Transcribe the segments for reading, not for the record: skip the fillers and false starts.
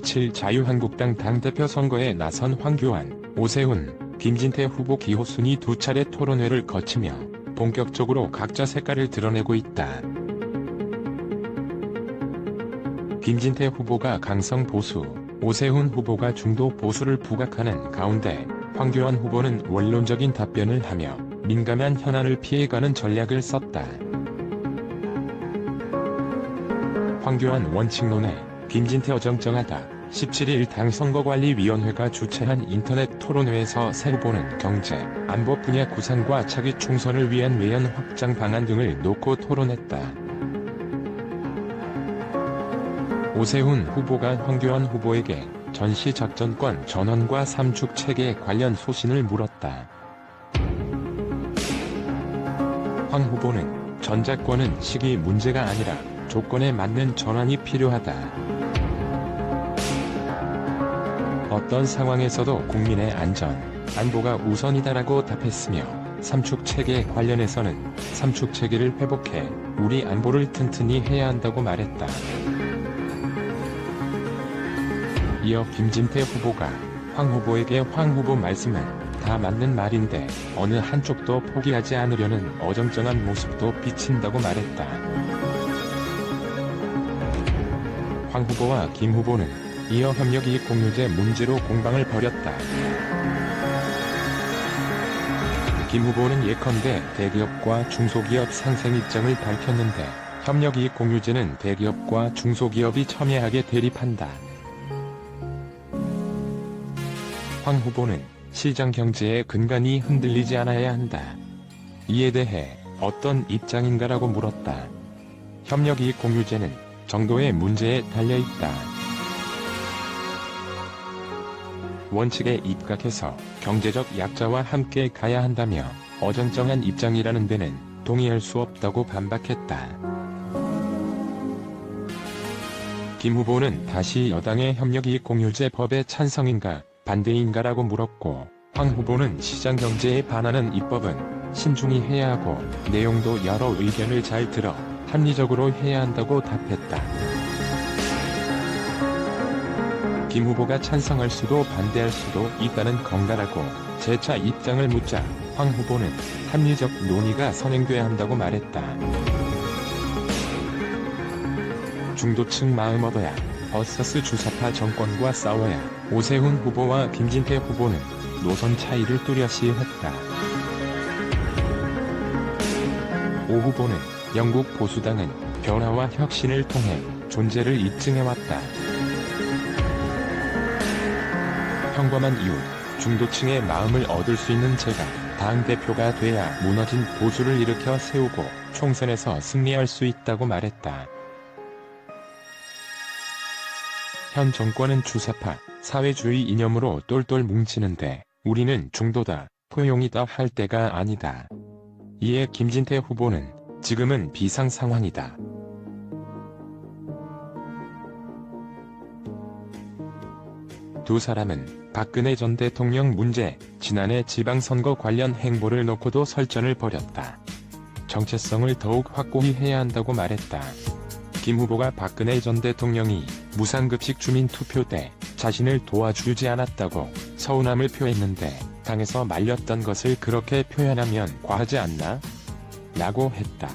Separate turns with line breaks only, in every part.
제7 자유한국당 당대표 선거에 나선 황교안, 오세훈, 김진태 후보 기호 순위 두 차례 토론회를 거치며 본격적으로 각자 색깔을 드러내고 있다. 김진태 후보가 강성 보수, 오세훈 후보가 중도 보수를 부각하는 가운데 황교안 후보는 원론적인 답변을 하며 민감한 현안을 피해가는 전략을 썼다. 황교안 원칙론에 김진태 어정쩡하다. 17일 당 선거관리위원회가 주최한 인터넷 토론회에서 새 후보는 경제, 안보 분야 구상과 차기 총선을 위한 외연 확장 방안 등을 놓고 토론했다. 오세훈 후보가 황교안 후보에게 전시작전권 전환과 삼축체계 관련 소신을 물었다. 황 후보는 전작권은 시기 문제가 아니라 조건에 맞는 전환이 필요하다. 어떤 상황에서도 국민의 안전, 안보가 우선이다라고 답했으며 삼축체계 관련해서는 삼축체계를 회복해 우리 안보를 튼튼히 해야 한다고 말했다. 이어 김진태 후보가 황 후보에게 황 후보 말씀은 다 맞는 말인데 어느 한쪽도 포기하지 않으려는 어정쩡한 모습도 비친다고 말했다. 황 후보와 김 후보는 이어 협력이익 공유제 문제로 공방을 벌였다. 김 후보는 예컨대 대기업과 중소기업 상생 입장을 밝혔는데 협력이익 공유제는 대기업과 중소기업이 첨예하게 대립한다. 황 후보는 시장 경제의 근간이 흔들리지 않아야 한다. 이에 대해 어떤 입장인가라고 물었다. 협력이익 공유제는 정도의 문제에 달려있다. 원칙에 입각해서 경제적 약자와 함께 가야 한다며 어정쩡한 입장이라는 데는 동의할 수 없다고 반박했다. 김 후보는 다시 여당의 협력이익 공유제 법에 찬성인가 반대인가라고 물었고 황 후보는 시장경제에 반하는 입법은 신중히 해야 하고 내용도 여러 의견을 잘 들어 합리적으로 해야 한다고 답했다. 김 후보가 찬성할 수도 반대할 수도 있다는 건가라고 재차 입장을 묻자 황 후보는 합리적 논의가 선행돼야 한다고 말했다. 중도층 마음 얻어야 vs 주사파 정권과 싸워야 오세훈 후보와 김진태 후보는 노선 차이를 뚜렷이 했다. 오 후보는 영국 보수당은 변화와 혁신을 통해 존재를 입증해왔다. 평범한 이웃, 중도층의 마음을 얻을 수 있는 제가 당대표가 돼야 무너진 보수를 일으켜 세우고 총선에서 승리할 수 있다고 말했다. 현 정권은 주사파, 사회주의 이념으로 똘똘 뭉치는데 우리는 중도다, 포용이다 할 때가 아니다. 이에 김진태 후보는 지금은 비상 상황이다. 두 사람은 박근혜 전 대통령 문제, 지난해 지방선거 관련 행보를 놓고도 설전을 벌였다. 정체성을 더욱 확고히 해야 한다고 말했다. 김 후보가 박근혜 전 대통령이 무상급식 주민투표 때 자신을 도와주지 않았다고 서운함을 표했는데 당에서 말렸던 것을 그렇게 표현하면 과하지 않나? 라고 했다.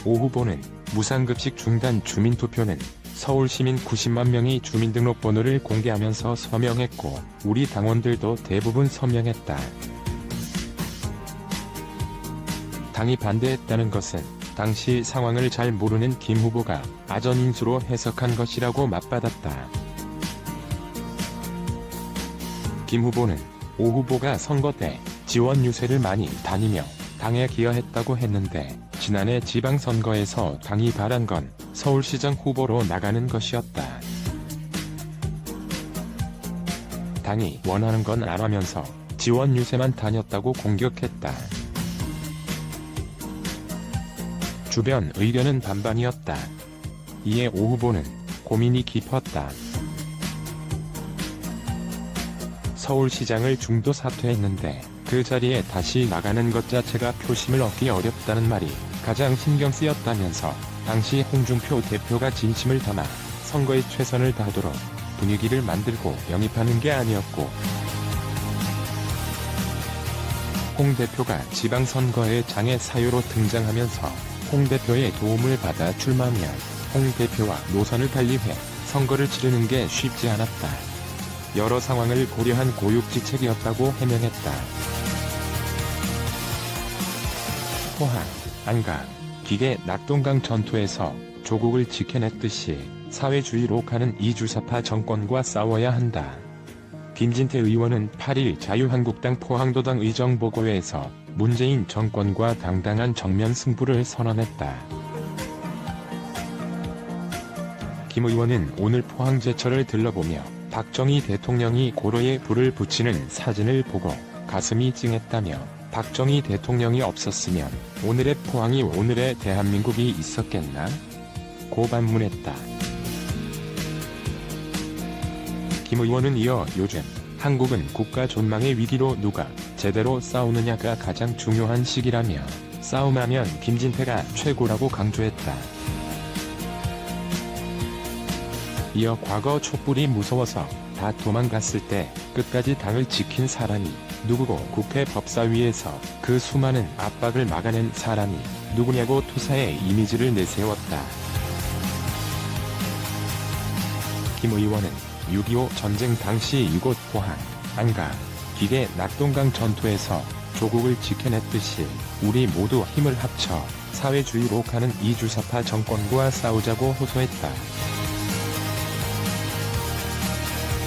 오 후보는 무상급식 중단 주민투표는 서울시민 90만 명이 주민등록번호를 공개하면서 서명했고 우리 당원들도 대부분 서명했다. 당이 반대했다는 것은 당시 상황을 잘 모르는 김 후보가 아전인수로 해석한 것이라고 맞받았다. 김 후보는 오 후보가 선거 때 지원 유세를 많이 다니며 당에 기여했다고 했는데 지난해 지방선거에서 당이 바란 건 서울시장 후보로 나가는 것이었다. 당이 원하는 건 알아면서 지원 유세만 다녔다고 공격했다. 주변 의견은 반반이었다. 이에 오 후보는 고민이 깊었다. 서울시장을 중도 사퇴했는데 그 자리에 다시 나가는 것 자체가 표심을 얻기 어렵다는 말이 가장 신경 쓰였다면서 당시 홍준표 대표가 진심을 담아 선거에 최선을 다하도록 분위기를 만들고 영입하는 게 아니었고, 홍 대표가 지방선거에 장애 사유로 등장하면서 홍 대표의 도움을 받아 출마하면 홍 대표와 노선을 달리해 선거를 치르는 게 쉽지 않았다. 여러 상황을 고려한 고육지책이었다고 해명했다. 포항, 안가, 기계 낙동강 전투에서 조국을 지켜냈듯이 사회주의로 가는 이주사파 정권과 싸워야 한다. 김진태 의원은 8일 자유한국당 포항도당 의정보고회에서 문재인 정권과 당당한 정면 승부를 선언했다. 김 의원은 오늘 포항 제철을 들러보며 박정희 대통령이 고로에 불을 붙이는 사진을 보고 가슴이 찡했다며, 박정희 대통령이 없었으면 오늘의 포항이, 오늘의 대한민국이 있었겠나? 고 반문했다. 김 의원은 이어 요즘 한국은 국가 존망의 위기로 누가 제대로 싸우느냐가 가장 중요한 시기라며 싸움하면 김진태가 최고라고 강조했다. 이어 과거 촛불이 무서워서 다 도망갔을 때 끝까지 당을 지킨 사람이 누구고 국회 법사위에서 그 수많은 압박을 막아낸 사람이 누구냐고 투사의 이미지를 내세웠다. 김 의원은 6.25 전쟁 당시 이곳 포항, 안가, 기계 낙동강 전투에서 조국을 지켜냈듯이 우리 모두 힘을 합쳐 사회주의로 가는 이주사파 정권과 싸우자고 호소했다.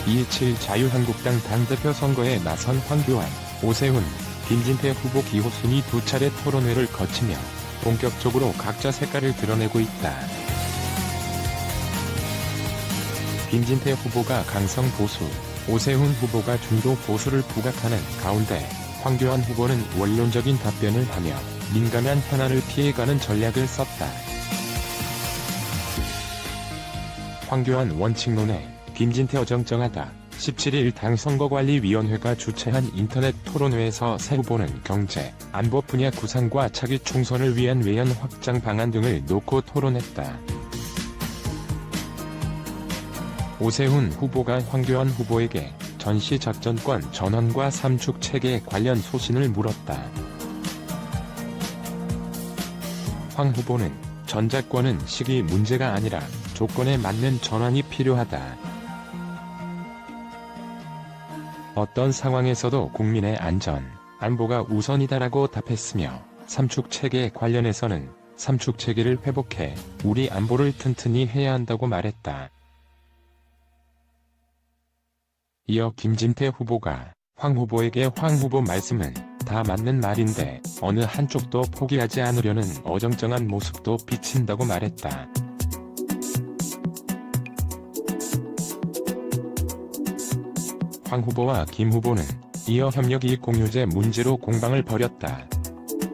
2.27 자유한국당 당대표 선거에 나선 황교안, 오세훈, 김진태 후보 기호순이 두 차례 토론회를 거치며 본격적으로 각자 색깔을 드러내고 있다. 김진태 후보가 강성 보수, 오세훈 후보가 중도 보수를 부각하는 가운데 황교안 후보는 원론적인 답변을 하며 민감한 현안을 피해가는 전략을 썼다. 황교안 원칙론에 김진태 어정쩡하다. 17일 당 선거관리위원회가 주최한 인터넷 토론회에서 새 후보는 경제, 안보 분야 구상과 차기 총선을 위한 외연 확장 방안 등을 놓고 토론했다. 오세훈 후보가 황교안 후보에게 전시작전권 전환과 삼축 체계 관련 소신을 물었다. 황 후보는 전작권은 시기 문제가 아니라 조건에 맞는 전환이 필요하다. 어떤 상황에서도 국민의 안전, 안보가 우선이다라고 답했으며, 삼축체계 관련해서는 삼축체계를 회복해 우리 안보를 튼튼히 해야 한다고 말했다. 이어 김진태 후보가 황 후보에게 황 후보 말씀은 다 맞는 말인데 어느 한쪽도 포기하지 않으려는 어정쩡한 모습도 비친다고 말했다. 황 후보와 김 후보는 이어 협력이익 공유제 문제로 공방을 벌였다.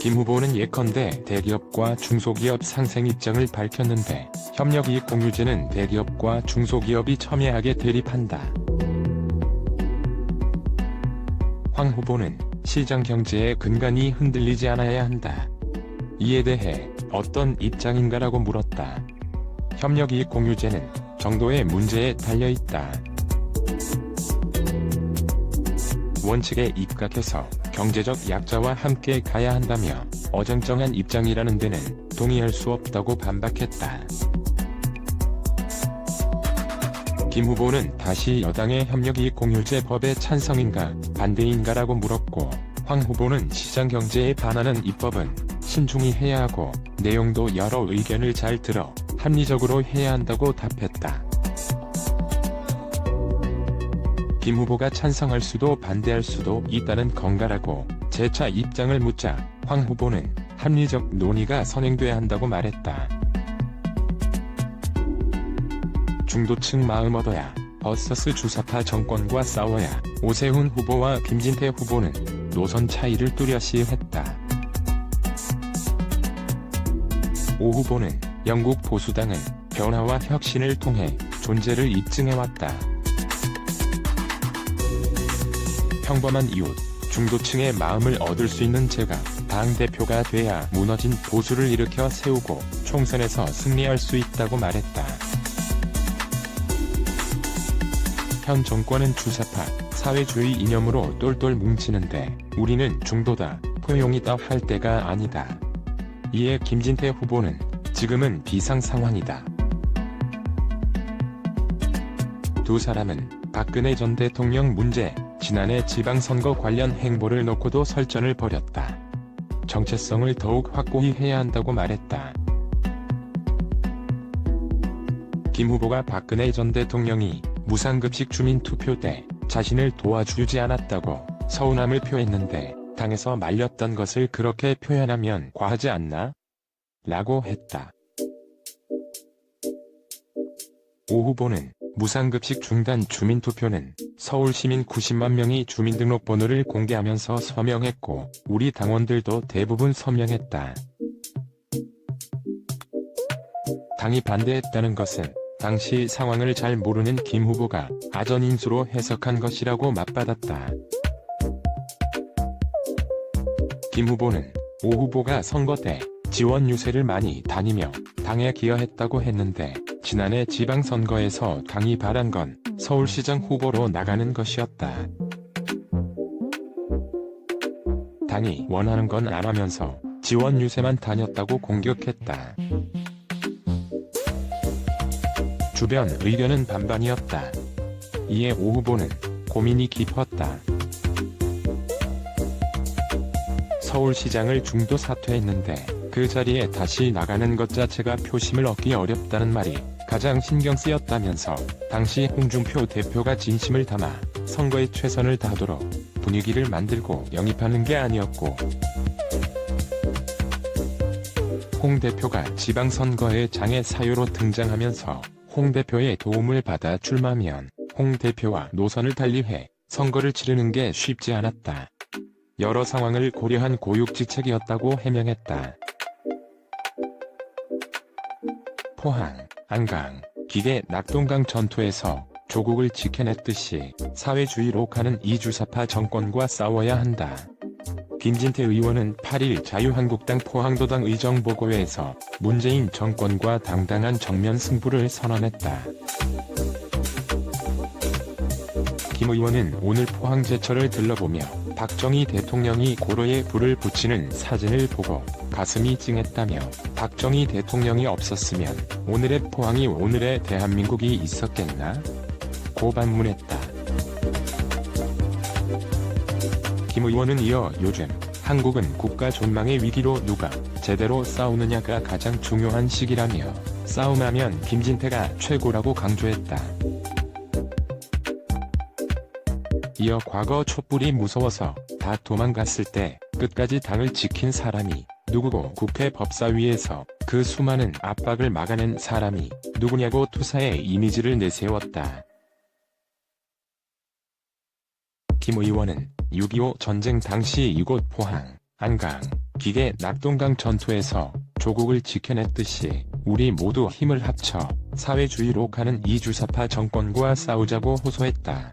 김 후보는 예컨대 대기업과 중소기업 상생 입장을 밝혔는데, 협력이익 공유제는 대기업과 중소기업이 첨예하게 대립한다. 황 후보는 시장 경제의 근간이 흔들리지 않아야 한다. 이에 대해 어떤 입장인가라고 물었다. 협력이익 공유제는 정도의 문제에 달려있다. 원칙에 입각해서 경제적 약자와 함께 가야 한다며 어정쩡한 입장이라는 데는 동의할 수 없다고 반박했다. 김 후보는 다시 여당의 협력이익 공유제 법에 찬성인가 반대인가라고 물었고, 황 후보는 시장경제에 반하는 입법은 신중히 해야 하고 내용도 여러 의견을 잘 들어 합리적으로 해야 한다고 답했다. 김 후보가 찬성할 수도 반대할 수도 있다는 건가라고 재차 입장을 묻자 황 후보는 합리적 논의가 선행돼야 한다고 말했다. 중도층 마음 얻어야 버서스 주사파 정권과 싸워야. 오세훈 후보와 김진태 후보는 노선 차이를 뚜렷이 했다. 오 후보는 영국 보수당은 변화와 혁신을 통해 존재를 입증해왔다. 평범한 이웃, 중도층의 마음을 얻을 수 있는 제가 당대표가 돼야 무너진 보수를 일으켜 세우고 총선에서 승리할 수 있다고 말했다. 현 정권은 주사파, 사회주의 이념으로 똘똘 뭉치는데 우리는 중도다, 포용이다 할 때가 아니다. 이에 김진태 후보는 지금은 비상 상황이다. 두 사람은 박근혜 전 대통령 문제, 지난해 지방선거 관련 행보를 놓고도 설전을 벌였다. 정체성을 더욱 확고히 해야 한다고 말했다. 김 후보가 박근혜 전 대통령이 무상급식 주민투표 때 자신을 도와주지 않았다고 서운함을 표했는데 당에서 말렸던 것을 그렇게 표현하면 과하지 않나? 라고 했다. 오 후보는 무상급식 중단 주민투표는 서울시민 90만 명이 주민등록번호를 공개하면서 서명했고 우리 당원들도 대부분 서명했다. 당이 반대했다는 것은 당시 상황을 잘 모르는 김 후보가 아전인수로 해석한 것이라고 맞받았다. 김 후보는 오 후보가 선거 때 지원 유세를 많이 다니며 당에 기여했다고 했는데 지난해 지방선거에서 당이 바란 건 서울시장 후보로 나가는 것이었다. 당이 원하는 건 안 하면서 지원 유세만 다녔다고 공격했다. 주변 의견은 반반이었다. 이에 오 후보는 고민이 깊었다. 서울시장을 중도 사퇴했는데 그 자리에 다시 나가는 것 자체가 표심을 얻기 어렵다는 말이 가장 신경 쓰였다면서 당시 홍준표 대표가 진심을 담아 선거에 최선을 다하도록 분위기를 만들고 영입하는 게 아니었고 홍 대표가 지방선거에 장애 사유로 등장하면서 홍 대표의 도움을 받아 출마하면 홍 대표와 노선을 달리해 선거를 치르는 게 쉽지 않았다. 여러 상황을 고려한 고육지책이었다고 해명했다. 포항, 안강, 기계 낙동강 전투에서 조국을 지켜냈듯이 사회주의로 가는 이주사파 정권과 싸워야 한다. 김진태 의원은 8일 자유한국당 포항도당 의정보고회에서 문재인 정권과 당당한 정면 승부를 선언했다. 김 의원은 오늘 포항 제철을 들러보며 박정희 대통령이 고로에 불을 붙이는 사진을 보고 가슴이 찡했다며 박정희 대통령이 없었으면 오늘의 포항이 오늘의 대한민국이 있었겠나? 고 반문했다. 김 의원은 이어 요즘 한국은 국가 존망의 위기로 누가 제대로 싸우느냐가 가장 중요한 시기라며 싸움하면 김진태가 최고라고 강조했다. 이어 과거 촛불이 무서워서 다 도망갔을 때 끝까지 당을 지킨 사람이 누구고 국회 법사위에서 그 수많은 압박을 막아낸 사람이 누구냐고 투사의 이미지를 내세웠다. 김 의원은 6.25 전쟁 당시 이곳 포항, 안강, 기계 낙동강 전투에서 조국을 지켜냈듯이 우리 모두 힘을 합쳐 사회주의로 가는 이주사파 정권과 싸우자고 호소했다.